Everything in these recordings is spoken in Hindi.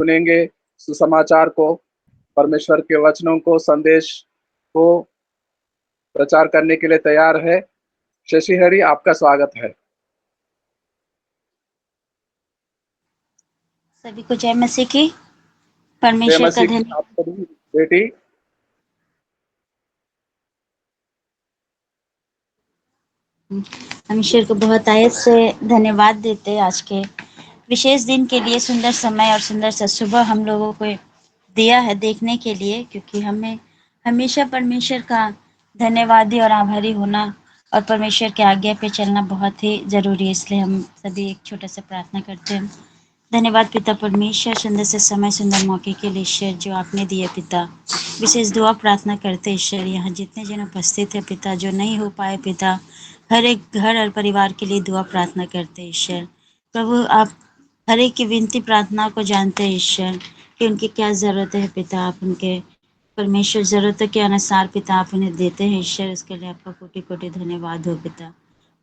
सुनेंगे सुसमाचार को, परमेश्वर के वचनों को, संदेश को प्रचार करने के लिए तैयार है। शशि हरि, आपका स्वागत है। सभी को जय मसीह की। जय परमेश्वर का मसीह की। धन्यवाद। आप सभी बेटी हम ईश्वर को बहुत आयत से धन्यवाद देते हैं आज के विशेष दिन के लिए, सुंदर समय और सुंदर सा सुबह हम लोगों को दिया है देखने के लिए, क्योंकि हमें हमेशा परमेश्वर का धन्यवादी और आभारी होना और परमेश्वर के आज्ञा पे चलना बहुत ही ज़रूरी है। इसलिए हम सभी एक छोटा सा प्रार्थना करते हैं। धन्यवाद पिता परमेश्वर, सुंदर से समय, सुंदर मौके के लिए ईश्वर जो आपने दिया पिता। विशेष दुआ प्रार्थना करते ईश्वर, यहाँ जितने जन उपस्थित है पिता, जो नहीं हो पाए पिता, हर एक घर और परिवार के लिए दुआ प्रार्थना करते ईश्वर। प्रभु आप हर एक की विनती प्रार्थना को जानते हैं ईश्वर कि उनकी क्या ज़रूरत है पिता। आप उनके परमेश्वर ज़रूरतों के अनुसार पिता आप उन्हें देते हैं ईश्वर। उसके लिए आपका कोटि कोटि धन्यवाद हो पिता।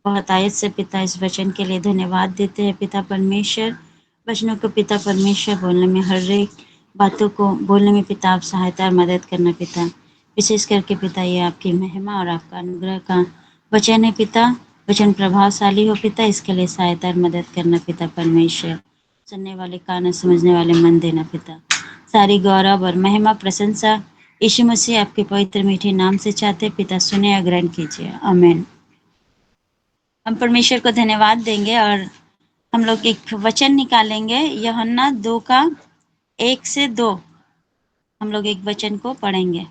बहुत आयत से पिता इस वचन के लिए धन्यवाद देते हैं पिता परमेश्वर। वचनों को पिता परमेश्वर बोलने में, हर एक बातों को बोलने में पिता आप सहायता और मदद करना पिता। विशेष करके पिता ये आपकी महिमा और आपका अनुग्रह का वचन है पिता। वचन प्रभावशाली हो पिता, इसके लिए सहायता और मदद करना पिता परमेश्वर। सुनने वाले कान, समझने वाले मन देना पिता। सारी गौरव और महिमा प्रशंसा यीशु मसीह आपके पवित्र मीठे नाम से चाहते पिता, सुने और ग्रहण कीजिए। आमीन। हम परमेश्वर को धन्यवाद देंगे और हम लोग एक वचन निकालेंगे, यूहन्ना 2:1-2। हम लोग एक वचन को पढ़ेंगे।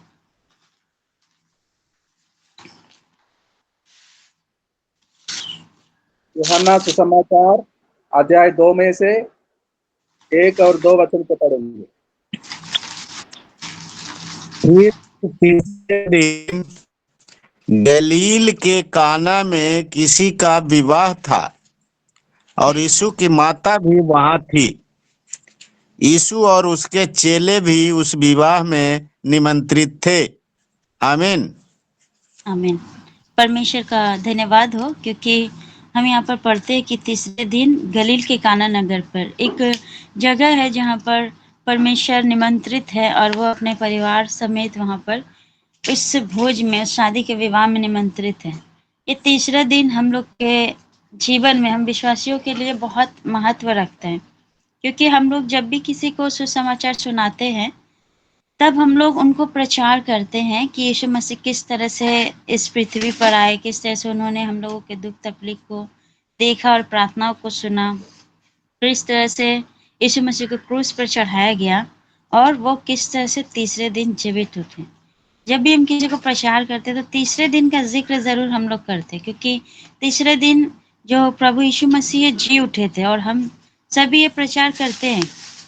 यूहन्ना सुसमाचार अध्याय 2 में से 1 और 2 वचन को पढ़ेंगे। तीसरे दिन गलील के काना में किसी का विवाह था और यीशु की माता भी वहां थी। यीशु और उसके चेले भी उस विवाह में निमंत्रित थे। आमीन। आमीन। परमेश्वर का धन्यवाद हो, क्योंकि हम यहाँ पर पढ़ते हैं कि तीसरे दिन गलील के काना नगर पर एक जगह है जहाँ पर परमेश्वर निमंत्रित है और वो अपने परिवार समेत वहाँ पर इस भोज में, शादी के विवाह में निमंत्रित है। ये तीसरा दिन हम लोग के जीवन में, हम विश्वासियों के लिए बहुत महत्व रखते हैं, क्योंकि हम लोग जब भी किसी को सुसमाचार सुनाते हैं तब हम लोग उनको प्रचार करते हैं कि यीशु मसीह किस तरह से इस पृथ्वी पर आए, किस तरह से उन्होंने हम लोगों के दुख तकलीफ को देखा और प्रार्थनाओं को सुना, फिर इस तरह से यीशु मसीह को क्रूस पर चढ़ाया गया और वो किस तरह से तीसरे दिन जीवित उठे। जब भी हम किसी को प्रचार करते हैं तो तीसरे दिन का जिक्र ज़रूर हम लोग करते हैं, क्योंकि तीसरे दिन जो प्रभु यीशु मसीह जी उठे थे, और हम सभी ये प्रचार करते हैं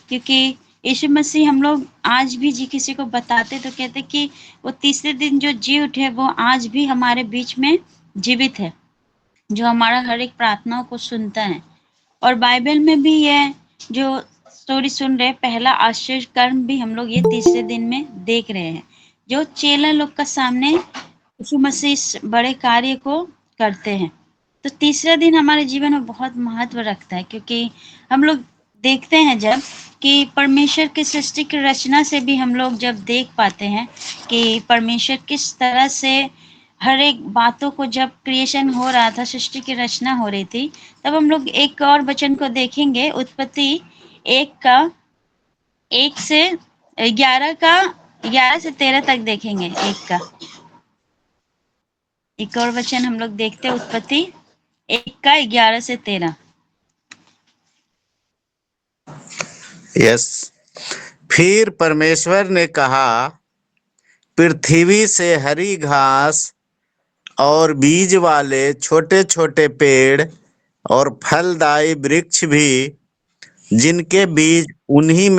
क्योंकि यीशु मसीह हम लोग आज भी जी किसी को बताते तो कहते कि वो तीसरे दिन जो जी उठे वो आज भी हमारे बीच में जीवित है, जो हमारा हर एक प्रार्थनाओं को सुनता है। और बाइबल में भी ये जो स्टोरी सुन रहे, पहला आश्चर्य कर्म भी हम लोग ये तीसरे दिन में देख रहे हैं, जो चेला लोग का सामने यीशु मसीह इस बड़े कार्य को करते हैं। तो तीसरा दिन हमारे जीवन में बहुत महत्व रखता है, क्योंकि हम लोग देखते हैं जब कि परमेश्वर की सृष्टि की रचना से भी हम लोग जब देख पाते हैं कि परमेश्वर किस तरह से हर एक बातों को, जब क्रिएशन हो रहा था, सृष्टि की रचना हो रही थी, तब हम लोग एक और वचन को देखेंगे, उत्पत्ति 11 से 13 तक देखेंगे। एक और वचन हम लोग देखते हैं, उत्पत्ति 11 से 13। यस। फिर परमेश्वर ने कहा, पृथ्वी से हरी घास और बीज वाले छोटे छोटे पेड़ और फलदायी वृक्ष भी, जिनके बीज उन्हीं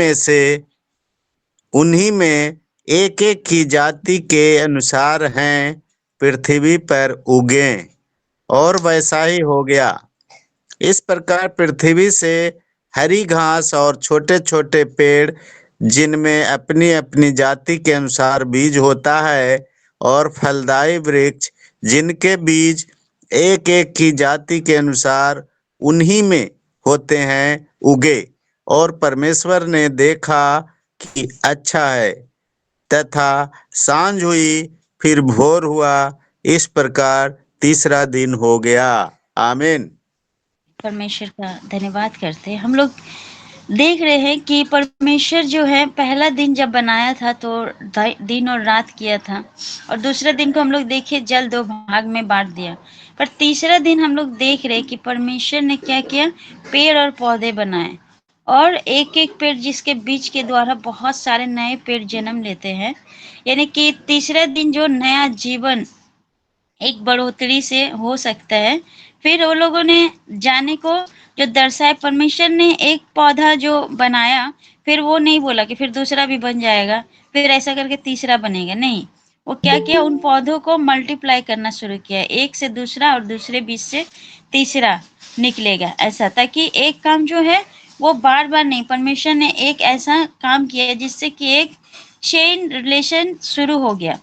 में एक एक की जाति के अनुसार हैं, पृथ्वी पर उगे। और वैसा ही हो गया। इस प्रकार पृथ्वी से हरी घास और छोटे छोटे पेड़, जिनमें अपनी अपनी जाति के अनुसार बीज होता है, और फलदायी वृक्ष, जिनके बीज एक एक की जाति के अनुसार उन्हीं में होते हैं, उगे। और परमेश्वर ने देखा कि अच्छा है। तथा सांझ हुई, फिर भोर हुआ, इस प्रकार तीसरा दिन हो गया। आमीन। परमेश्वर का धन्यवाद करते हैं। हम लोग देख रहे हैं कि परमेश्वर जो है पहला दिन जब बनाया था तो दिन और रात किया था, और दूसरा दिन को हम लोग देखे जल 2 भाग में बांट दिया। पर तीसरा दिन हम लोग देख रहे हैं कि परमेश्वर ने क्या किया, पेड़ और पौधे बनाए, और एक एक पेड़ जिसके बीच के द्वारा बहुत सारे नए पेड़ जन्म लेते हैं। यानी कि तीसरा दिन जो नया जीवन एक बढ़ोतरी से हो सकता है। फिर वो लोगों ने जाने को जो दर्शाए, परमेश्वर ने एक पौधा जो बनाया, फिर वो नहीं बोला कि फिर दूसरा भी बन जाएगा, फिर ऐसा करके तीसरा बनेगा, नहीं। वो क्या किया, उन पौधों को मल्टीप्लाई करना शुरू किया, एक से दूसरा और दूसरे बीच से तीसरा निकलेगा, ऐसा, ताकि एक काम जो है वो बार बार नहीं, परमेश्वर ने एक ऐसा काम किया जिससे कि एक चेन रिलेशन शुरू हो गया।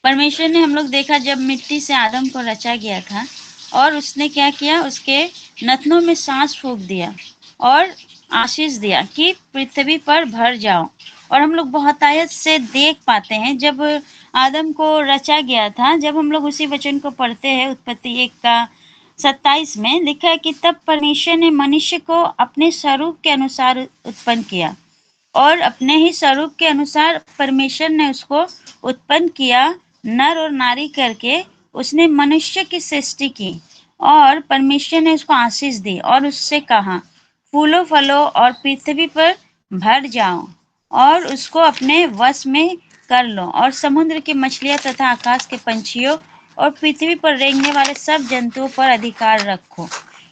परमेश्वर ने, हम लोग देखा जब मिट्टी से आदम को रचा गया था, और उसने क्या किया, उसके नथनों में सांस फूंक दिया और आशीष दिया कि पृथ्वी पर भर जाओ। और हम लोग बहुतायत से देख पाते हैं जब आदम को रचा गया था, जब हम लोग उसी वचन को पढ़ते हैं, उत्पत्ति 1:27 में लिखा है कि तब परमेश्वर ने मनुष्य को अपने स्वरूप के अनुसार उत्पन्न किया, और अपने ही स्वरूप के अनुसार परमेश्वर ने उसको उत्पन्न किया, नर और नारी करके उसने मनुष्य की सृष्टि की। और परमेश्वर ने उसको आशीष दी और उससे कहा, फूलो फलो और पृथ्वी पर भर जाओ और उसको अपने वश में कर लो, और समुद्र की मछलियां तथा आकाश के पंछियों और पृथ्वी पर रेंगने वाले सब जंतुओं पर अधिकार रखो।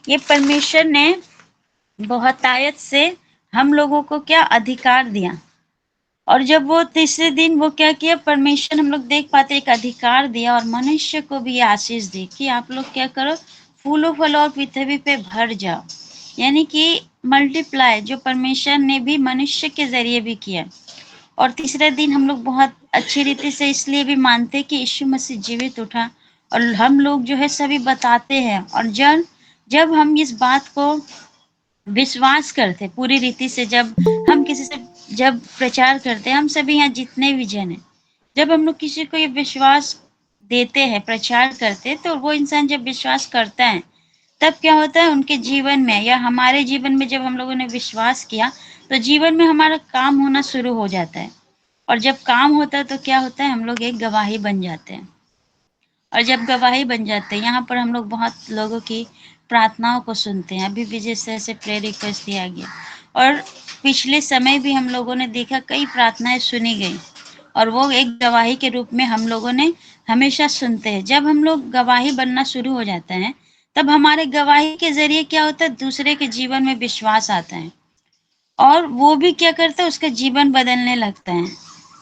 ये परमेश्वर ने बहुतायत से हम लोगों को क्या अधिकार दिया। और जब वो तीसरे दिन वो क्या किया, परमेश्वर, हम लोग देख पाते एक अधिकार दिया, और मनुष्य को भी आशीष दी कि आप लोग क्या करो, फूलो फलो और पृथ्वी पे भर जाओ। यानी कि मल्टीप्लाई जो परमेश्वर ने भी मनुष्य के जरिए भी किया। और तीसरे दिन हम लोग बहुत अच्छी रीति से इसलिए भी मानते हैं कि यीशु मसीह जीवित उठा, और हम लोग जो है सभी बताते हैं। और जब हम इस बात को विश्वास करते पूरी रीति से, जब हम किसी से जब प्रचार करते हैं, हम सभी यहाँ जितने भी जन हैं, जब हम लोग किसी को ये विश्वास देते हैं, प्रचार करते हैं, तो वो इंसान जब विश्वास करता है, तब क्या होता है उनके जीवन में या हमारे जीवन में, जब हम लोगों ने विश्वास किया तो जीवन में हमारा काम होना शुरू हो जाता है। और जब काम होता है तो क्या होता है, हम लोग एक गवाही बन जाते हैं। और जब गवाही बन जाते हैं, यहाँ पर हम लोग बहुत लोगों की प्रार्थनाओं को सुनते हैं। अभी भी जैसे प्रेयर रिक्वेस्ट दिया गया, और पिछले समय भी हम लोगों ने देखा कई प्रार्थनाएं सुनी गई, और वो एक गवाही के रूप में हम लोगों ने हमेशा सुनते हैं। जब हम लोग गवाही बनना शुरू हो जाता है, तब हमारे गवाही के जरिए क्या होता है, दूसरे के जीवन में विश्वास आता है, और वो भी क्या करता है, उसका जीवन बदलने लगता है,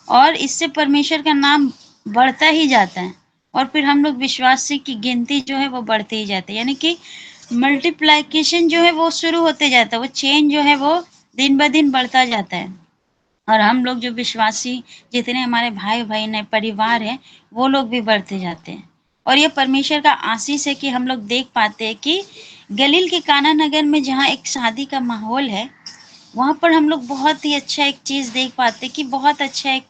और इससे परमेश्वर का नाम बढ़ता ही जाता है। और फिर हम लोग विश्वासी की गिनती जो है वो बढ़ती ही जाती है, यानी कि मल्टीप्लिकेशन जो है वो शुरू होते जाता है, वो चेन जो है वो दिन ब दिन बढ़ता जाता है। और हम लोग जो विश्वासी जितने हमारे भाई बहन है, परिवार है, वो लोग भी बढ़ते जाते हैं। और ये परमेश्वर का आशीष है कि हम लोग देख पाते हैं कि गलील के काना नगर में जहाँ एक शादी का माहौल है, वहाँ पर हम लोग बहुत ही अच्छा एक चीज़ देख पाते कि बहुत अच्छा एक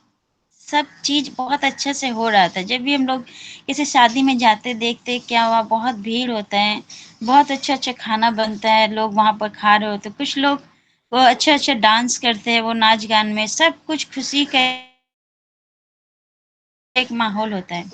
सब चीज़ बहुत अच्छे से हो रहा था। जब भी हम लोग किसी शादी में जाते देखते क्या हुआ, बहुत भीड़ होता है, बहुत अच्छा अच्छा खाना बनता है, लोग वहाँ पर खा रहे होते, कुछ लोग वो अच्छा अच्छा डांस करते हैं, वो नाच गान में सब कुछ खुशी का एक माहौल होता है।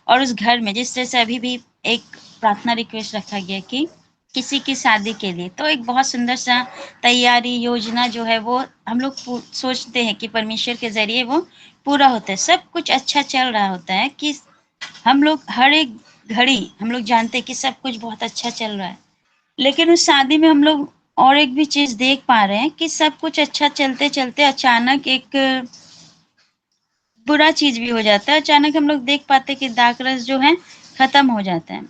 और उस घर में जिस तरह से अभी भी एक प्रार्थना रिक्वेस्ट रखा गया कि किसी की शादी के लिए, तो एक बहुत सुंदर सा तैयारी योजना जो है वो हम लोग सोचते हैं कि परमेश्वर के जरिए वो पूरा होता है, सब कुछ अच्छा चल रहा होता है, कि हम लोग हर एक घड़ी हम लोग जानते हैं कि सब कुछ बहुत अच्छा चल रहा है। लेकिन उस शादी में हम लोग और एक भी चीज देख पा रहे हैं कि सब कुछ अच्छा चलते चलते अचानक एक बुरा चीज भी हो जाता है। अचानक हम लोग देख पाते कि दाग रस जो है खत्म हो जाता है।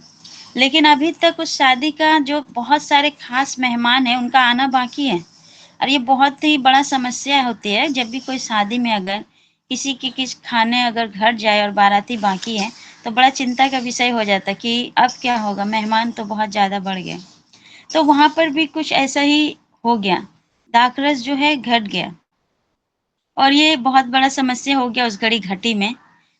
लेकिन अभी तक उस शादी का जो बहुत सारे खास मेहमान हैं उनका आना बाकी है। और ये बहुत ही बड़ा समस्या होती है जब भी कोई शादी में अगर किसी की किस खाने अगर घर जाए और बाराती बाकी है, तो बड़ा चिंता का विषय हो जाता है कि अब क्या होगा, मेहमान तो बहुत ज़्यादा बढ़ गए। तो वहाँ पर भी कुछ ऐसा ही हो गया। दाखरस जो है घट गया और ये बहुत बड़ा समस्या हो गया उस घड़ी घटी में।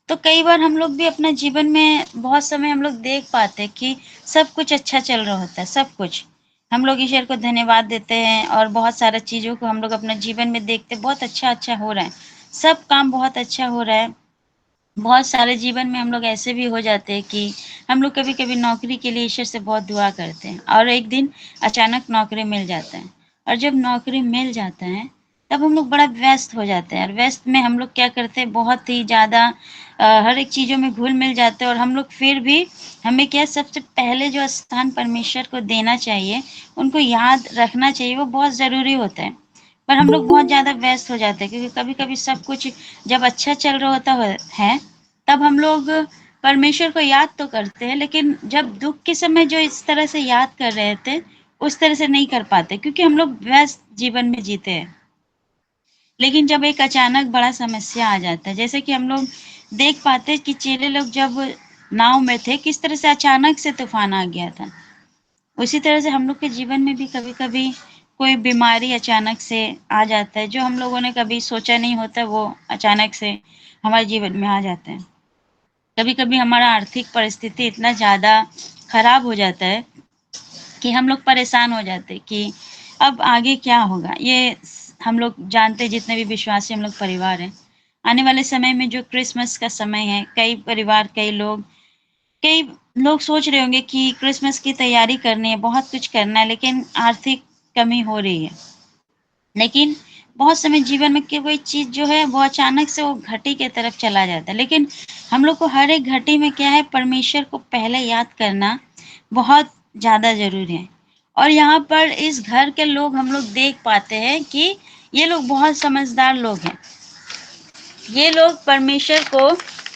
तो कई बार हम लोग भी अपने जीवन में बहुत समय हम लोग देख पाते हैं कि सब कुछ अच्छा चल रहा होता है, सब कुछ। हम लोग ईश्वर को धन्यवाद देते हैं और बहुत सारा चीज़ों को हम लोग अपने जीवन में देखते हैं, बहुत अच्छा-अच्छा हो रहा है। सब काम बहुत अच्छा हो रहा है। बहुत सारे जीवन में हम लोग ऐसे भी हो जाते हैं कि हम लोग कभी-कभी नौकरी के लिए ईश्वर से बहुत दुआ करते हैं और एक दिन अचानक नौकरी मिल जाता है और जब नौकरी मिल जाता है तब हम लोग बड़ा व्यस्त हो जाते हैं और व्यस्त में हम लोग क्या करते हैं बहुत ही ज़्यादा हर एक चीज़ों में घुल-मिल जाते हैं और हम लोग फिर भी हमें क्या सबसे पहले जो स्थान परमेश्वर को देना चाहिए, उनको याद रखना चाहिए, वो बहुत ज़रूरी होता है। पर हम लोग बहुत ज़्यादा व्यस्त हो जाते हैं क्योंकि कभी-कभी सब कुछ जब अच्छा चल रहा होता है तब हम लोग परमेश्वर को याद तो करते हैं लेकिन जब दुःख के समय जो इस तरह से याद कर रहे थे, उस तरह से नहीं कर पाते क्योंकि हम लोग व्यस्त जीवन में जीते हैं। लेकिन जब एक अचानक बड़ा समस्या आ जाता है, जैसे कि हम लोग देख पाते हैं कि चेले लोग जब नाव में थे, किस तरह से अचानक से तूफ़ान आ गया था। उसी तरह से हम लोग के जीवन में भी कभी-कभी कोई बीमारी अचानक से आ जाता है, जो हम लोगों ने कभी सोचा नहीं होता, वो अचानक से हमारे जीवन में आ जाता है। कभी-कभी हमारा आर्थिक परिस्थिति इतना ज़्यादा खराब हो जाता है कि हम लोग परेशान हो जाते हैं कि अब आगे क्या होगा? ये हम लोग जानते हैं जितने भी विश्वासी हम लोग परिवार हैं, आने वाले समय में जो क्रिसमस का समय है, कई परिवार, कई लोग सोच रहे होंगे कि क्रिसमस की तैयारी करनी है, बहुत कुछ करना है, लेकिन आर्थिक कमी हो रही है। लेकिन बहुत समय जीवन में कोई चीज़ जो है वो अचानक से वो घटी की तरफ चला जाता है। लेकिन हम लोग को हर एक घटी में क्या है परमेश्वर को पहले याद करना बहुत ज़्यादा ज़रूरी है। और यहाँ पर इस घर के लोग हम लोग देख पाते हैं कि ये लोग बहुत समझदार लोग हैं। ये लोग परमेश्वर को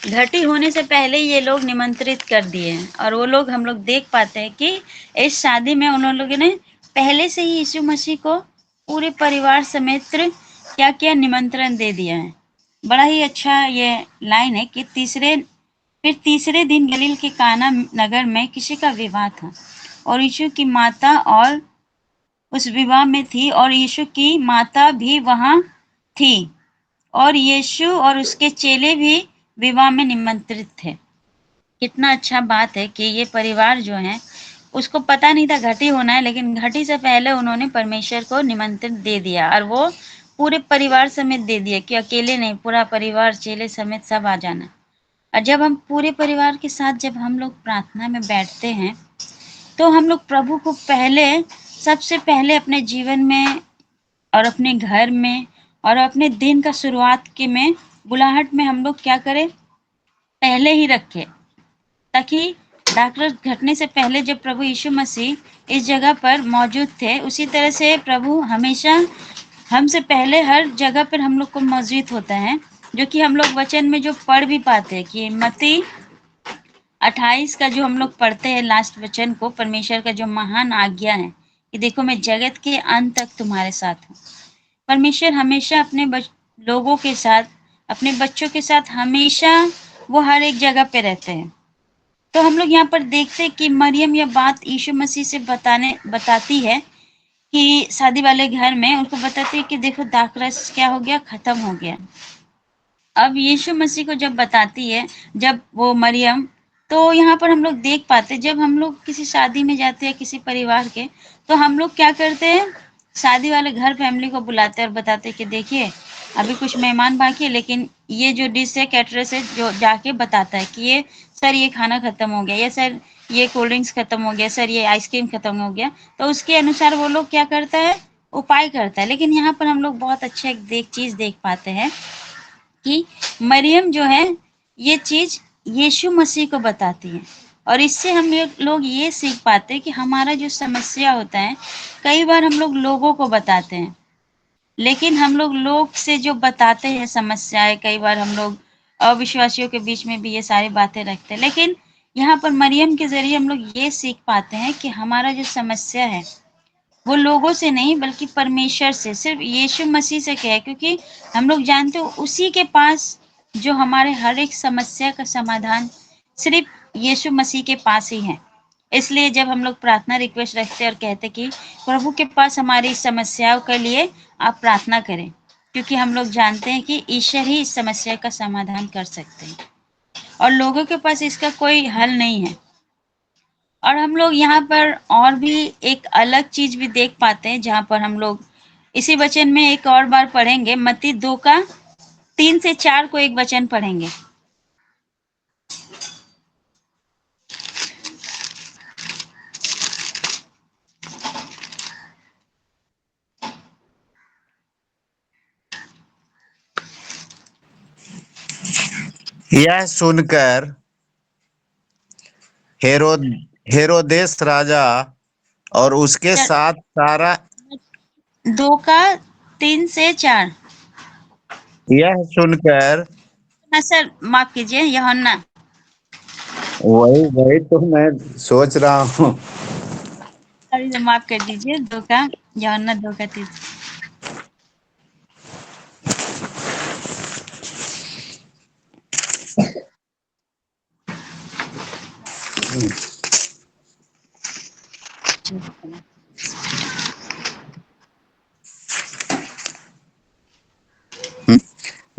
घटी होने से पहले ये लोग निमंत्रित कर दिए हैं और वो लोग हम लोग देख पाते हैं कि इस शादी में उन लोगों ने पहले से ही यीशु मसीह को पूरे परिवार समेत क्या किया निमंत्रण दे दिया है। बड़ा ही अच्छा ये लाइन है कि तीसरे दिन गलील के काना नगर में किसी का विवाह था और यीशु की माता और उस विवाह में थी और यीशु की माता भी वहाँ थी और यीशु और उसके चेले भी विवाह में निमंत्रित थे। कितना अच्छा बात है कि ये परिवार जो है उसको पता नहीं था घटी होना है, लेकिन घटी से पहले उन्होंने परमेश्वर को निमंत्रण दे दिया और वो पूरे परिवार समेत दे दिया कि अकेले नहीं, पूरा परिवार चेले समेत सब आ जाना। और जब हम पूरे परिवार के साथ जब हम लोग प्रार्थना में बैठते हैं तो हम लोग प्रभु को सबसे पहले अपने जीवन में और अपने घर में और अपने दिन का शुरुआत के में बुलाहट में हम लोग क्या करें पहले ही रखें, ताकि दाखरस घटने से पहले जब प्रभु यीशु मसीह इस जगह पर मौजूद थे, उसी तरह से प्रभु हमेशा हमसे पहले हर जगह पर हम लोग को मौजूद होता है, जो कि हम लोग वचन में जो पढ़ भी पाते हैं कि मत्ती 28 का जो हम लोग पढ़ते हैं लास्ट वचन को, परमेश्वर का जो महान आज्ञा है कि देखो मैं जगत के अंत तक तुम्हारे साथ हूँ। परमेश्वर हमेशा अपने लोगों के साथ, अपने बच्चों के साथ हमेशा वो हर एक जगह पे रहते हैं। तो हम लोग यहाँ पर देखते हैं कि मरियम यह बात यीशु मसीह से बताती है कि शादी वाले घर में उनको बताती है कि देखो दाखरस क्या हो गया, खत्म हो गया। अब यीशु मसीह को जब बताती है, जब वो मरियम, तो यहाँ पर हम लोग देख पाते जब हम लोग किसी शादी में जाते हैं किसी परिवार के, तो हम लोग क्या करते हैं शादी वाले घर फैमिली को बुलाते हैं और बताते हैं कि देखिए अभी कुछ मेहमान बाकी है, लेकिन ये जो डिश है कैटरस है जो जाके बताता है कि ये सर ये खाना खत्म हो गया, या सर ये कोल्ड ड्रिंक्स खत्म हो गया, सर ये आइसक्रीम खत्म हो गया। तो उसके अनुसार वो लोग क्या करता है उपाय करता है। लेकिन यहाँ पर हम लोग बहुत अच्छा एक चीज़ देख पाते हैं कि मरियम जो है ये चीज़ यीशु मसीह को बताती है और इससे हम लोग ये सीख पाते हैं कि हमारा जो समस्या होता है कई बार हम लोग लोगों को बताते हैं, लेकिन हम लोग से जो बताते हैं समस्याएं, कई बार हम लोग अविश्वासियों के बीच में भी ये सारी बातें रखते हैं। लेकिन यहाँ पर मरियम के ज़रिए हम लोग ये सीख पाते हैं कि हमारा जो समस्या है वो लोगों से नहीं बल्कि परमेश्वर से, सिर्फ यीशु मसीह से कहे, क्योंकि हम लोग जानते हो उसी के पास जो हमारे हर एक समस्या का समाधान सिर्फ यीशु मसीह के पास ही है। इसलिए जब हम लोग प्रार्थना रिक्वेस्ट रखते हैं और कहते कि प्रभु के पास हमारी समस्याओं के लिए आप प्रार्थना करें, क्योंकि हम लोग जानते हैं कि ईश्वर ही इस समस्या का समाधान कर सकते हैं और लोगों के पास इसका कोई हल नहीं है। और हम लोग यहाँ पर और भी एक अलग चीज भी देख पाते हैं, जहाँ पर हम लोग इसी वचन में एक और बार पढ़ेंगे, मत्ती 2 का 3 से 4 को एक वचन पढ़ेंगे। यह सुनकर हेरोद हेरोदेस राजा और उसके साथ सारा 2 का 3 से 4। यह सुनकर हाँ सर, माफ कीजिए, यूहन्ना। वही वही तो मैं सोच रहा हूँ। सॉरी, माफ कर दीजिए, 2 का यूहन्ना 2 का 3।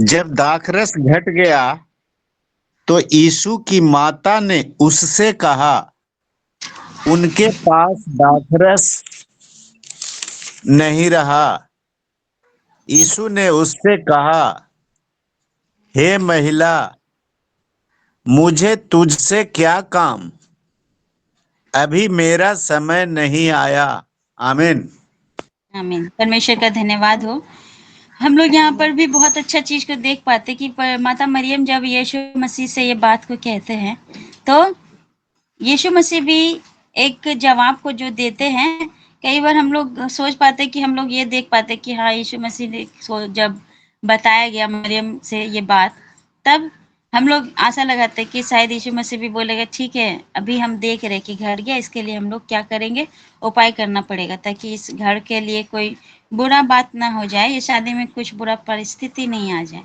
जब दाखरस घट गया तो यीशु की माता ने उससे कहा, उनके पास दाखरस नहीं रहा। यीशु ने उससे कहा, हे महिला, मुझे तुझसे क्या काम? अभी मेरा समय नहीं आया। आमीन। आमीन। परमेश्वर का धन्यवाद हो। हम लोग यहाँ पर भी बहुत अच्छा चीज को देख पाते कि माता मरियम जब यीशु मसीह से ये बात को कहते हैं, तो यीशु मसीह भी एक जवाब को जो देते हैं, कई बार हम लोग सोच पाते कि हम लोग ये देख पाते कि हाँ, यीशु मसीह ने जब बताया गया मरियम से ये बात, तब हम लोग आशा लगाते कि शायद यीशु मसीह भी बोलेगा, ठीक है, अभी हम देख रहे कि घर गया, इसके लिए हम लोग क्या करेंगे, उपाय करना पड़ेगा ताकि इस घर के लिए कोई बुरा बात ना हो जाए, ये शादी में कुछ बुरा परिस्थिति नहीं आ जाए।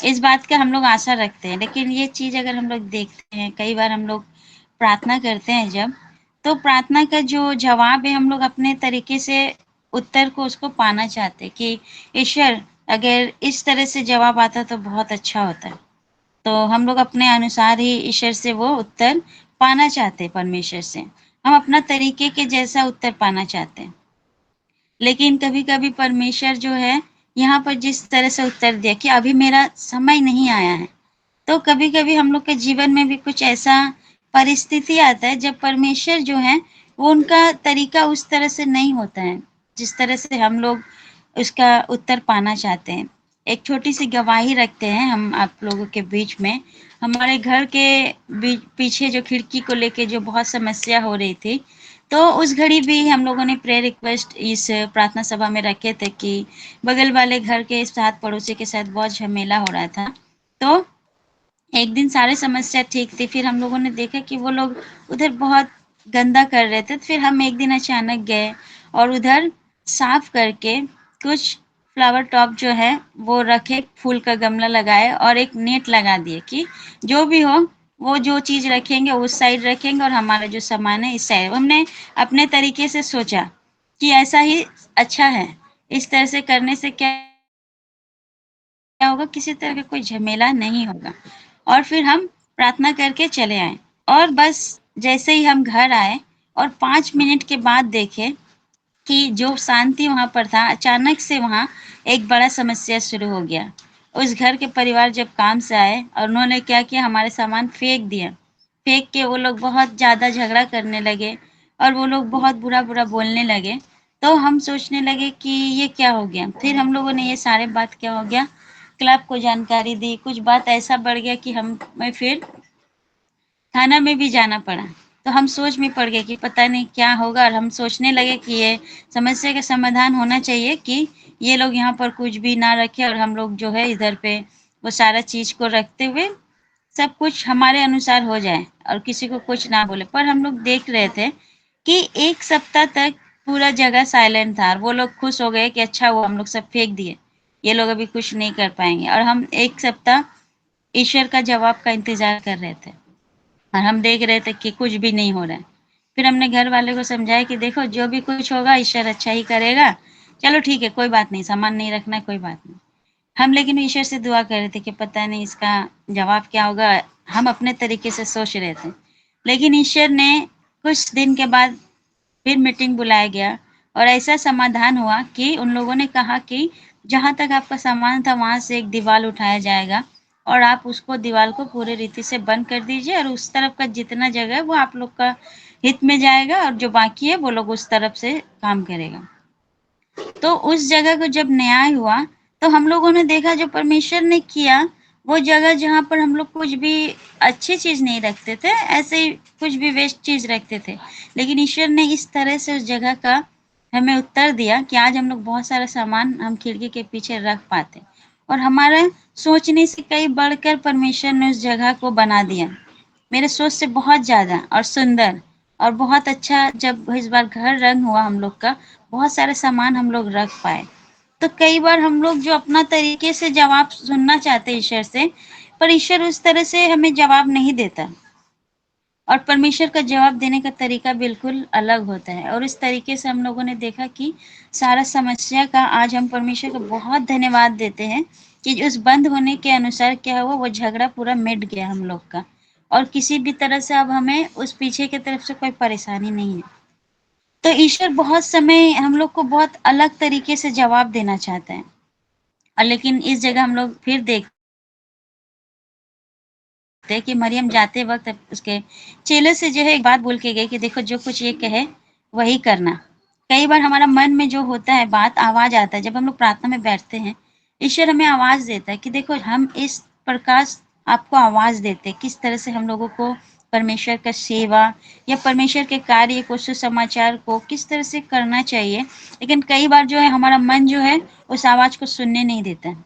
इस बात का हम लोग आशा रखते हैं। लेकिन ये चीज अगर हम लोग देखते हैं, कई बार हम लोग प्रार्थना करते हैं जब, तो प्रार्थना का जो जवाब है, हम लोग अपने तरीके से उत्तर को उसको पाना चाहते हैं कि ईश्वर अगर इस तरह से जवाब आता तो बहुत अच्छा होता है। तो हम लोग अपने अनुसार ही ईश्वर से वो उत्तर पाना चाहते हैं, परमेश्वर से हम अपना तरीके के जैसा उत्तर पाना चाहते हैं। लेकिन कभी कभी परमेश्वर जो है यहाँ पर जिस तरह से उत्तर दिया कि अभी मेरा समय नहीं आया है, तो कभी कभी हम लोग के जीवन में भी कुछ ऐसा परिस्थिति आता है जब परमेश्वर जो है वो उनका तरीका उस तरह से नहीं होता है जिस तरह से हम लोग उसका उत्तर पाना चाहते हैं। एक छोटी सी गवाही रखते हैं हम आप लोगों के बीच में। हमारे घर के पीछे जो खिड़की को लेके जो बहुत समस्या हो रही थी, तो उस घड़ी भी हम लोगों ने प्रेयर रिक्वेस्ट इस प्रार्थना सभा में रखे थे कि बगल वाले घर के साथ पड़ोसी के साथ बहुत झमेला हो रहा था। तो एक दिन सारे समस्या ठीक थी, फिर हम लोगों ने देखा कि वो लोग उधर बहुत गंदा कर रहे थे। फिर हम एक दिन अचानक गए और उधर साफ करके कुछ फ्लावर टॉप जो है वो रखे, फूल का गमला लगाए और एक नेट लगा दिए कि जो भी हो वो जो चीज रखेंगे उस साइड रखेंगे और हमारा जो सामान है इस साइड। हमने अपने तरीके से सोचा कि ऐसा ही अच्छा है, इस तरह से करने से क्या होगा, किसी तरह का कोई झमेला नहीं होगा। और फिर हम प्रार्थना करके चले आए और बस जैसे ही हम घर आए और 5 मिनट के बाद देखे कि जो शांति वहाँ पर था, अचानक से वहाँ एक बड़ा समस्या शुरू हो गया। उस घर के परिवार जब काम से आए और उन्होंने क्या किया, हमारे सामान फेंक दिया। फेंक के वो लोग बहुत ज़्यादा झगड़ा करने लगे और वो लोग बहुत बुरा-बुरा बोलने लगे। तो हम सोचने लगे कि ये क्या हो गया? फिर हम लोगों ने ये सारे बात क्या हो गया, क्लब को जानकारी दी। कुछ बात ऐसा बढ़ गया कि हमें फिर थाना में भी जाना पड़ा। तो हम सोच में पड़ गए कि पता नहीं क्या होगा और हम सोचने लगे कि ये समस्या का समाधान होना चाहिए कि ये लोग यहाँ पर कुछ भी ना रखें और हम लोग जो है इधर पे वो सारा चीज़ को रखते हुए सब कुछ हमारे अनुसार हो जाए और किसी को कुछ ना बोले। पर हम लोग देख रहे थे कि 1 सप्ताह तक पूरा जगह साइलेंट था और वो लोग खुश हो गए कि अच्छा वो हम लोग सब फेंक दिए, ये लोग अभी कुछ नहीं कर पाएँगे। और हम 1 सप्ताह ईश्वर का जवाब का इंतज़ार कर रहे थे। और हम देख रहे थे कि कुछ भी नहीं हो रहा है। फिर हमने घर वाले को समझाया कि देखो जो भी कुछ होगा ईश्वर अच्छा ही करेगा, चलो ठीक है कोई बात नहीं, सामान नहीं रखना कोई बात नहीं। हम लेकिन ईश्वर से दुआ कर रहे थे कि पता नहीं इसका जवाब क्या होगा, हम अपने तरीके से सोच रहे थे। लेकिन ईश्वर ने कुछ दिन के बाद फिर मीटिंग बुलाया गया और ऐसा समाधान हुआ कि उन लोगों ने कहा कि जहाँ तक आपका सामान था वहाँ से एक दीवार उठाया जाएगा और आप उसको दीवार को पूरे रीति से बंद कर दीजिए और उस तरफ का जितना जगह है वो आप लोग का हित में जाएगा और जो बाकी है वो लोग उस तरफ से काम करेगा। तो उस जगह को जब न्याय हुआ तो हम लोगों ने देखा जो परमेश्वर ने किया, वो जगह जहाँ पर हम लोग कुछ भी अच्छी चीज नहीं रखते थे, ऐसे ही कुछ भी वेस्ट चीज रखते थे, लेकिन ईश्वर ने इस तरह से उस जगह का हमें उत्तर दिया कि आज हम लोग बहुत सारा सामान हम खिड़की के पीछे रख पाते और हमारा सोचने से कई बढ़कर परमेश्वर ने उस जगह को बना दिया, मेरे सोच से बहुत ज़्यादा और सुंदर और बहुत अच्छा। जब इस बार घर रंग हुआ हम लोग का, बहुत सारे सामान हम लोग रख पाए। तो कई बार हम लोग जो अपना तरीके से जवाब सुनना चाहते हैं ईश्वर से, पर ईश्वर उस तरह से हमें जवाब नहीं देता और परमेश्वर का जवाब देने का तरीका बिल्कुल अलग होता है। और इस तरीके से हम लोगों ने देखा कि सारा समस्या का आज हम परमेश्वर को बहुत धन्यवाद देते हैं कि उस बंद होने के अनुसार क्या हुआ, वो झगड़ा पूरा मिट गया हम लोग का और किसी भी तरह से अब हमें उस पीछे की तरफ से कोई परेशानी नहीं है। तो ईश्वर बहुत समय हम लोग को बहुत अलग तरीके से जवाब देना चाहता है और लेकिन इस जगह हम लोग फिर देखते हैं कि मरियम जाते वक्त उसके चेले से जो है एक बात बोल के गई कि देखो जो कुछ ये कहे वही करना। कई बार हमारा मन में जो होता है बात, आवाज आता है जब हम लोग प्रार्थना में बैठते हैं, ईश्वर हमें आवाज देता है कि देखो हम इस प्रकार आपको आवाज देते हैं किस तरह से हम लोगों को परमेश्वर का सेवा या परमेश्वर के कार्य को, सुसमाचार को किस तरह से करना चाहिए। लेकिन कई बार जो है हमारा मन जो है उस आवाज को सुनने नहीं देता है,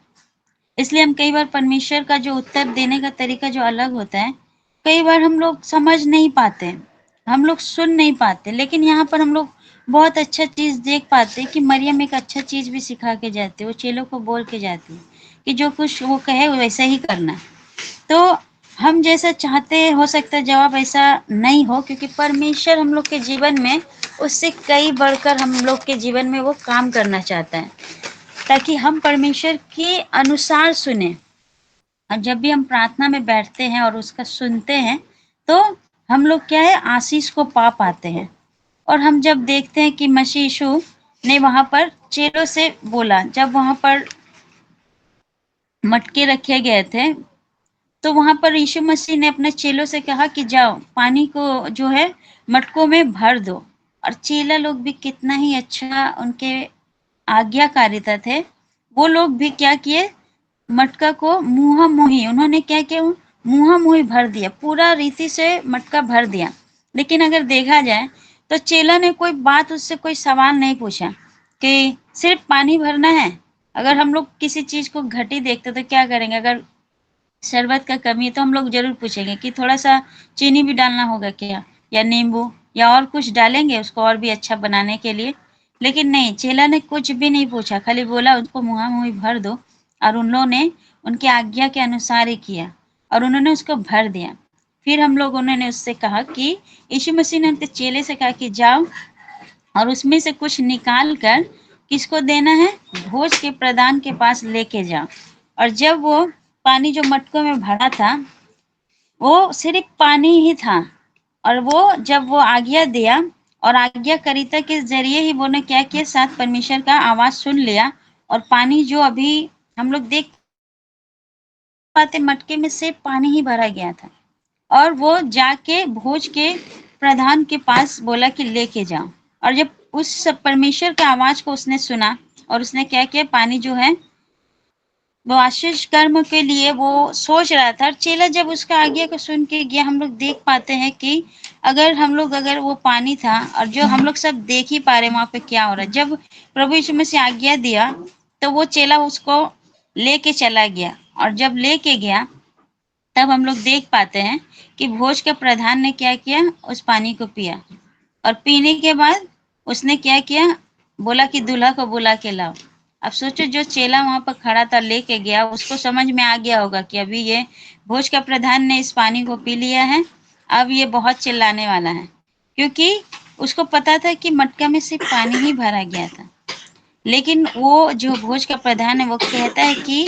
इसलिए हम कई बार परमेश्वर का जो उत्तर देने का तरीका जो अलग होता है, कई बार हम लोग समझ नहीं पाते, हम लोग सुन नहीं पाते। लेकिन यहाँ पर हम लोग बहुत अच्छा चीज देख पाते कि मरियम एक अच्छा चीज भी सिखा के जाती है, वो चेलों को बोल के जाती है कि जो कुछ वो कहे वैसा ही करना। तो हम जैसा चाहते हैं हो सकता है जवाब ऐसा नहीं हो, क्योंकि परमेश्वर हम लोग के जीवन में उससे कई बढ़कर हम लोग के जीवन में वो काम करना चाहता है ताकि हम परमेश्वर के अनुसार सुने। और जब भी हम प्रार्थना में बैठते हैं और उसका सुनते हैं तो हम लोग क्या है, आशीष को पा पाते हैं। और हम जब देखते हैं कि मसीह यीशु ने वहां पर चेलों से बोला, जब वहां पर मटके रखे गए थे तो वहां पर यीशु मसीह ने अपने चेलों से कहा कि जाओ पानी को जो है मटकों में भर दो। और चेला लोग भी कितना ही अच्छा उनके आज्ञाकारिता थे, वो लोग भी क्या किए, मटका को मुंहा मुही उन्होंने क्या किया, मुंहा मुही भर दिया, पूरा रीति से मटका भर दिया। लेकिन अगर देखा जाए तो चेला ने कोई बात उससे कोई सवाल नहीं पूछा कि सिर्फ पानी भरना है। अगर हम लोग किसी चीज को घटी देखते तो क्या करेंगे, अगर शरबत का कमी है तो हम लोग जरूर पूछेंगे कि थोड़ा सा चीनी भी डालना होगा क्या, या नींबू या और कुछ डालेंगे उसको और भी अच्छा बनाने के लिए। लेकिन नहीं, चेला ने कुछ भी नहीं पूछा, खाली बोला उनको मुँहा मुँही भर दो। और उन लोगों ने उनकी आज्ञा के अनुसार ही किया और उन्होंने उसको भर दिया। फिर हम लोग उन्होंने उससे कहा कि यीशु मसीह ने उनके चेले से कहा कि जाओ और उसमें से कुछ निकाल कर किसको देना है, भोज के प्रधान के पास लेके जाओ। और जब वो पानी जो मटकों में भरा था वो सिर्फ पानी ही था, और वो जब वो आज्ञा दिया और आज्ञाकारिता के जरिए ही वो ने क्या किया, साथ परमेश्वर का आवाज सुन लिया और पानी जो अभी हम लोग देख पाते मटके में से पानी ही भरा गया था। और वो जाके भोज के प्रधान के पास बोला कि लेके जाओ। और जब उस परमेश्वर के आवाज को उसने सुना और उसने क्या किया, पानी जो है वो आशीष कर्म के लिए वो सोच रहा था। चेला जब उसका आज्ञा को सुन के गया, हम लोग देख पाते हैं कि अगर वो पानी था और जो हम लोग सब देख ही पा रहे वहां पे क्या हो रहा है, जब प्रभु यीशु मसीह आज्ञा दिया तो वो चेला उसको लेके चला गया। और जब लेके गया तब हम लोग देख पाते हैं कि भोज के प्रधान ने क्या किया, उस पानी को पिया और पीने के बाद उसने क्या किया, बोला कि दूल्हा को बुला के लाओ। अब सोचो जो चेला वहां पर खड़ा था लेके गया, उसको समझ में आ गया होगा कि अभी ये भोज का प्रधान ने इस पानी को पी लिया है, अब ये बहुत चिल्लाने वाला है, क्योंकि उसको पता था कि मटका में सिर्फ पानी ही भरा गया था। लेकिन वो जो भोज का प्रधान है वो कहता है कि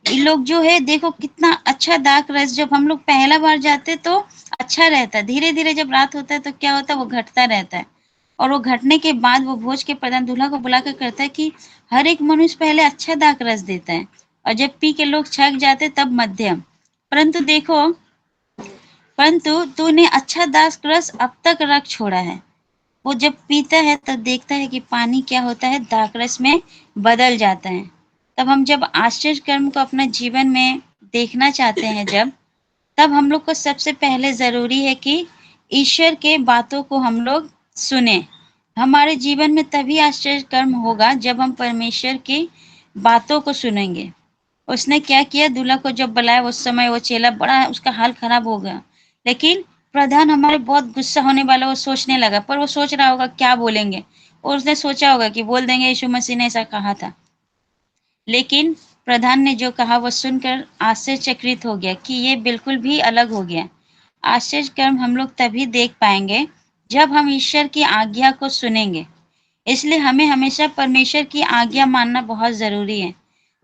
ये लोग जो है देखो कितना अच्छा दाक रस, जब हम लोग पहला बार जाते तो अच्छा रहता है, धीरे धीरे जब रात होता है तो क्या होता है वो घटता रहता है। और वो घटने के बाद वो भोज के प्रधान दूल्हा को बुलाकर कहता है कि हर एक मनुष्य पहले अच्छा दाक रस देता है और जब पी के लोग छक जाते तब मध्यम, परंतु तूने अच्छा दाक रस अब तक रख छोड़ा है। वो जब पीता है तब देखता है कि पानी क्या होता है, दाकरस में बदल जाता है। तब हम जब आश्चर्य कर्म को अपना जीवन में देखना चाहते हैं तब हम लोग को सबसे पहले ज़रूरी है कि ईश्वर के बातों को हम लोग सुने। हमारे जीवन में तभी आश्चर्य कर्म होगा जब हम परमेश्वर की बातों को सुनेंगे। उसने क्या किया, दूल्हा को जब बुलाया उस समय वो चेला बड़ा उसका हाल खराब हो गया। लेकिन प्रधान हमारे बहुत गुस्सा होने वाला, वो सोचने लगा, पर वो सोच रहा होगा क्या बोलेंगे, और उसने सोचा होगा कि बोल देंगे यीशु मसीह ने ऐसा कहा था। लेकिन प्रधान ने जो कहा वो सुनकर आश्चर्यचकित हो गया कि ये बिल्कुल भी अलग हो गया। आश्चर्य कर्म हम लोग तभी देख पाएंगे जब हम ईश्वर की आज्ञा को सुनेंगे। इसलिए हमें हमेशा परमेश्वर की आज्ञा मानना बहुत ज़रूरी है,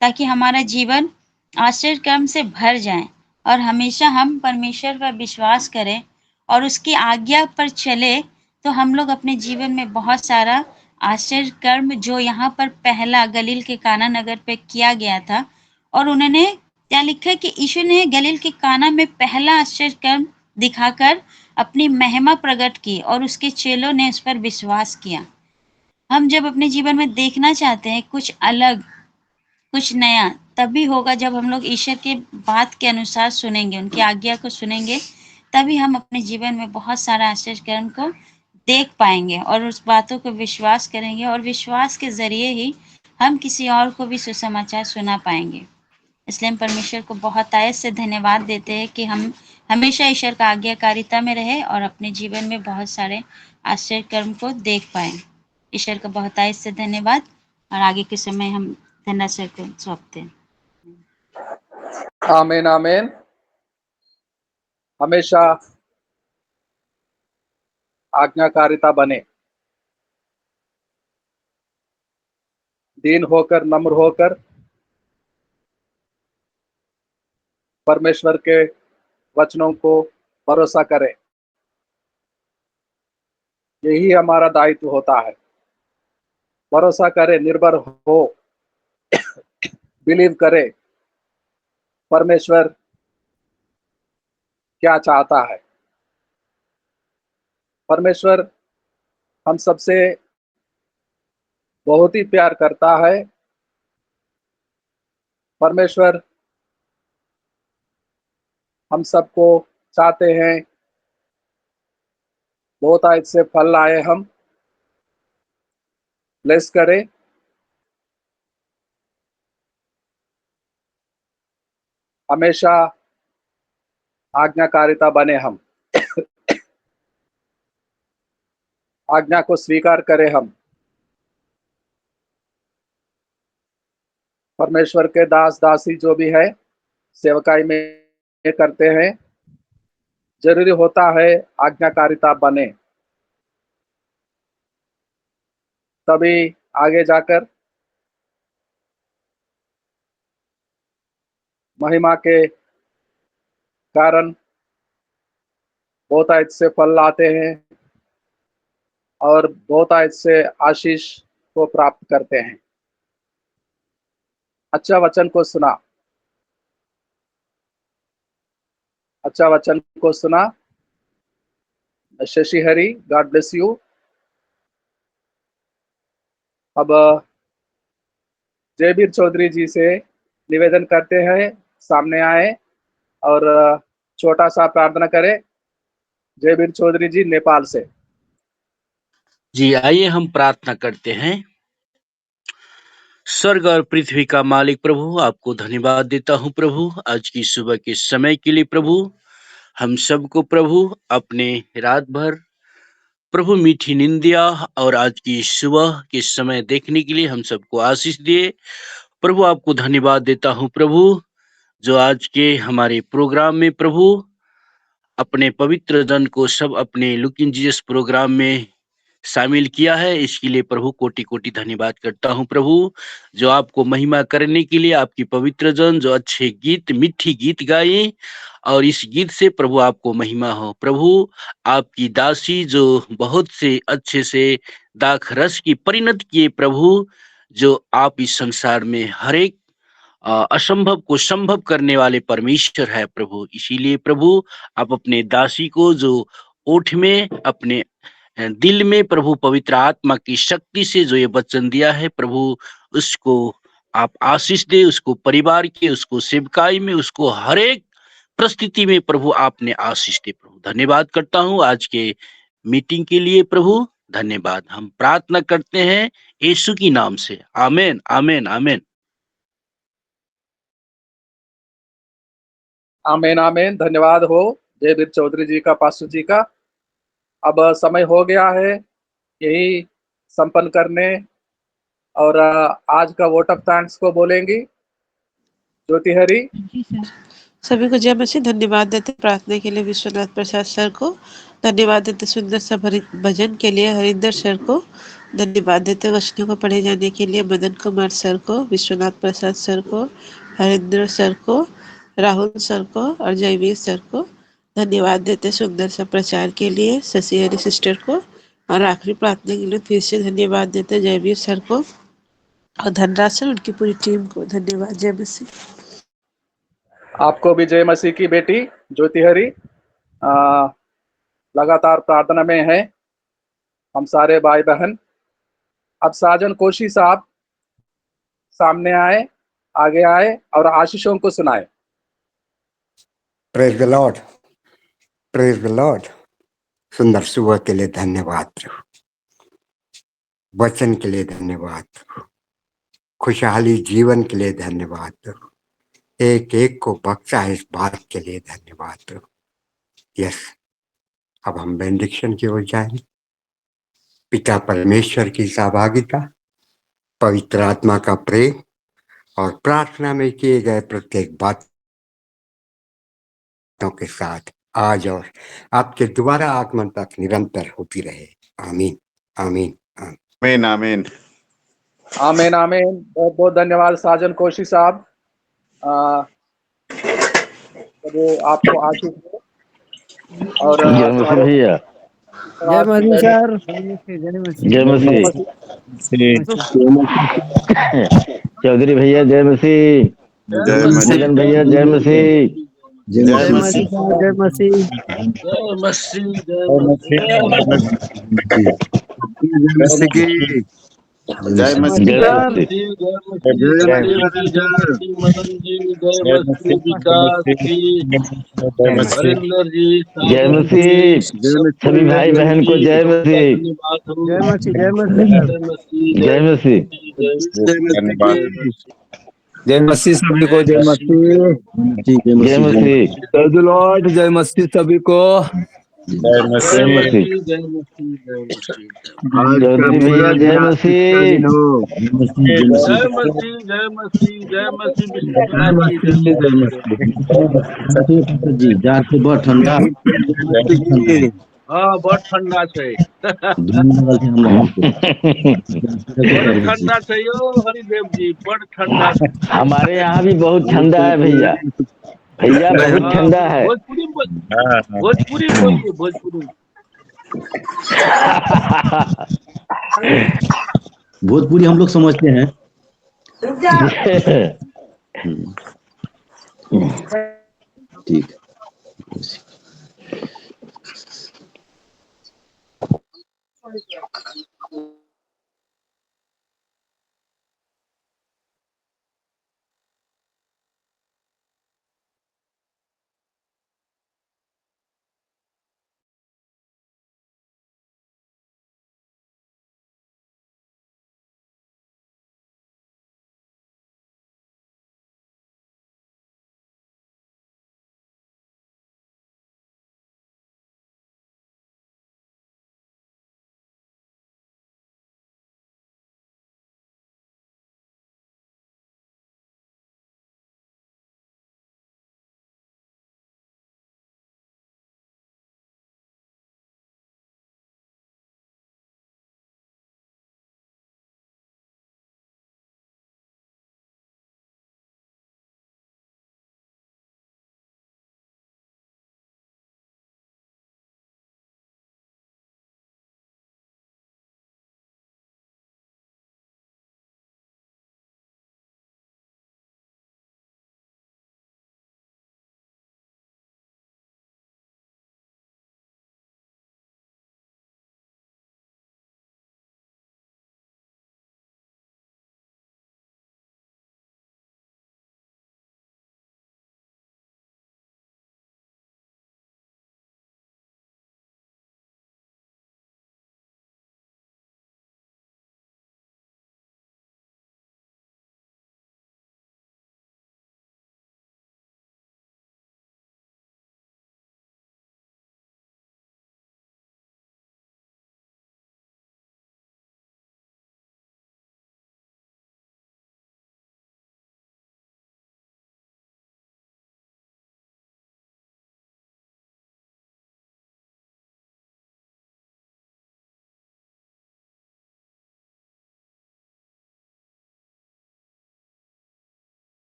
ताकि हमारा जीवन आश्चर्य कर्म से भर जाए और हमेशा हम परमेश्वर पर विश्वास करें और उसकी आज्ञा पर चले, तो हम लोग अपने जीवन में बहुत सारा आश्चर्य कर्म जो यहाँ पर पहला गलील के काना नगर पे किया गया था, और उन्होंने क्या लिखा है कि यीशु ने गलील के काना में पहला आश्चर्य कर्म दिखाकर अपनी महिमा प्रकट की और उसके चेलों ने उस पर विश्वास किया। हम जब अपने जीवन में देखना चाहते हैं कुछ अलग, कुछ नया, तभी होगा जब हम लोग ईश्वर के बात के अनुसार सुनेंगे, उनकी आज्ञा को सुनेंगे, तभी हम अपने जीवन में बहुत सारा आश्चर्य कर्म को देख पाएंगे और उस बातों को विश्वास करेंगे, और विश्वास के ज़रिए ही हम किसी और को भी सुसमाचार सुना पाएंगे। इसलिए हम परमेश्वर को बहुत तहे से धन्यवाद देते हैं कि हम हमेशा ईश्वर का आज्ञाकारिता में रहे और अपने जीवन में बहुत सारे आश्चर्य कर्म को देख पाएँ। ईश्वर का बहुत तहे से धन्यवाद, और आगे के समय हम धन्यवाद सर को सौंपते हैं। आमीन आमीन। हमेशा आज्ञाकारिता बने, दीन होकर, नम्र होकर परमेश्वर के वचनों को भरोसा करें। यही हमारा दायित्व होता है। भरोसा करें, निर्भर हो, बिलीव करें परमेश्वर क्या चाहता है। परमेश्वर हम सबसे बहुत ही प्यार करता है। परमेश्वर हम सबको चाहते हैं बहुत आयत से फल लाए, हम ब्लेस करें। हमेशा आज्ञाकारिता बने, हम आज्ञा को स्वीकार करें। हम परमेश्वर के दास दासी जो भी है सेवकाई में करते हैं, जरूरी होता है आज्ञाकारिता बने, तभी आगे जाकर महिमा के कारण बहुत आयत से फल लाते हैं और बहुत आयत से आशीष को प्राप्त करते हैं। अच्छा वचन को सुना, अच्छा वचन को सुना। शशि हरी, गॉड ब्लेस यू। अब जयवीर चौधरी जी से निवेदन करते हैं सामने आए और छोटा सा प्रार्थना करें। जयवीर चौधरी जी, नेपाल से। जी आइए हम प्रार्थना करते हैं। स्वर्ग और पृथ्वी का मालिक प्रभु, आपको धन्यवाद देता हूं प्रभु, आज की सुबह के समय के लिए प्रभु। हम सबको प्रभु अपने रात भर प्रभु मीठी निंदिया और आज की सुबह के समय देखने के लिए हम सबको आशीष दिए प्रभु। आपको धन्यवाद देता हूं प्रभु, जो आज के हमारे प्रोग्राम में प्रभु अपने पवित्र जन को सब अपने लुक इन जीसस प्रोग्राम में शामिल किया है। इसके लिए प्रभु कोटि कोटि धन्यवाद करता हूं प्रभु, जो आपको महिमा करने के लिए आपकी पवित्र जन जो अच्छे गीत मीठी गीत गाए, और इस गीत से प्रभु आपको महिमा हो। प्रभु आपकी दासी जो बहुत से अच्छे से दाख रस की परिणत किए प्रभु, जो आप इस संसार में हर एक असंभव को संभव करने वाले परमेश्वर है प्रभु। इसीलिए प्रभु आप अपने दासी को जो ओठ में अपने दिल में प्रभु पवित्र आत्मा की शक्ति से जो ये वचन दिया है प्रभु, उसको आप आशीष दे, उसको परिवार के, उसको सेवकाई में, उसको हर एक परिस्थिति में प्रभु आपने आशीष दे प्रभु। धन्यवाद करता हूं आज के मीटिंग के लिए प्रभु, धन्यवाद। हम प्रार्थना करते हैं यीशु की नाम से, आमेन आमेन आमेन। आमेन आमेन। धन्यवाद हो जयवीर चौधरी जी का, पास्टर जी का। अब समय हो गया है यही संपन्न करने, और आज का वोट ऑफ थैंक्स को बोलेंगी ज्योति हरी। सभी को जय मसीह। धन्यवाद देते प्रार्थना के लिए विश्वनाथ प्रसाद सर को, धन्यवाद देते सुंदर सा भजन के लिए हरिंदर सर को, धन्यवाद देते वचनों को पढ़े जाने के लिए मदन कुमार सर को, विश्वनाथ प्रसाद सर को, हरिंदर सर को, राहुल सर को और जयवीर सर को। धन्यवाद देते सुंदर सा प्रचार के लिए शशि हरी सिस्टर को, और आखिरी प्रार्थना के लिए फिर से धन्यवाद देते जयवीर सर को और धनराज सर, उनकी पूरी टीम को धन्यवाद। जय मसीह। आपको भी जय मसीह की बेटी ज्योति हरी। लगातार प्रार्थना में है हम सारे भाई बहन। अब साजन कोशी साहब सामने आए, आगे आए और आशीषों को सुनाए। Praise the Lord, praise the Lord. सुंदर सुबह के लिए धन्यवाद प्रभु, वचन के लिए धन्यवाद प्रभु, खुशहाली जीवन के लिए धन्यवाद प्रभु, एक एक को बख्शा है इस बात के लिए धन्यवाद प्रभु। यस, अब हम बेनेडिक्शन की ओर जाएं। पिता परमेश्वर की सहभागिता, पवित्र आत्मा का प्रेम और प्रार्थना में किए गए प्रत्येक बातों के साथ आज और आपके दोबारा आगमन तक निरंतर होती रहे। आमीन आमीन आमीन आमीन आमीन आमीन। बहुत बहुत धन्यवाद साजन कोशी साहब। वो आपको आशीष दे। और जय मसीह भैया, जय मसीह सर, जय मसीह चौधरी भैया, जय मसीह, जय मसीह मदन भैया, जय मसीह, जय मसीह सर, जय मसीह, जय मसीह जय मसीह की जय मसीह जय सर, मसीह, जय मसीह। सभी भाई बहन को जय मसीह, जय मसीह, जय मसीह सर, जय मसीह, जय मसीह सभी को, जय मसीह, जय मसीह, जय द लॉर्ड, जय मसीह सभी को, जय मसीह। चौधरी भैया, जय मसीह, जय मसीह जय मसीह जय मसीह जी जार से बहुत ठंडा, हाँ बहुत ठंडा है, बड़ ठंडा है यो हरिदेव जी, बड़ ठंडा। हमारे यहाँ भी बहुत ठंडा है भैया, भैया बहुत ठंडा है। भोजपुरी भोजपुरी बोलिए, भोजपुरी भोजपुरी हम लोग समझते हैं। ठीक।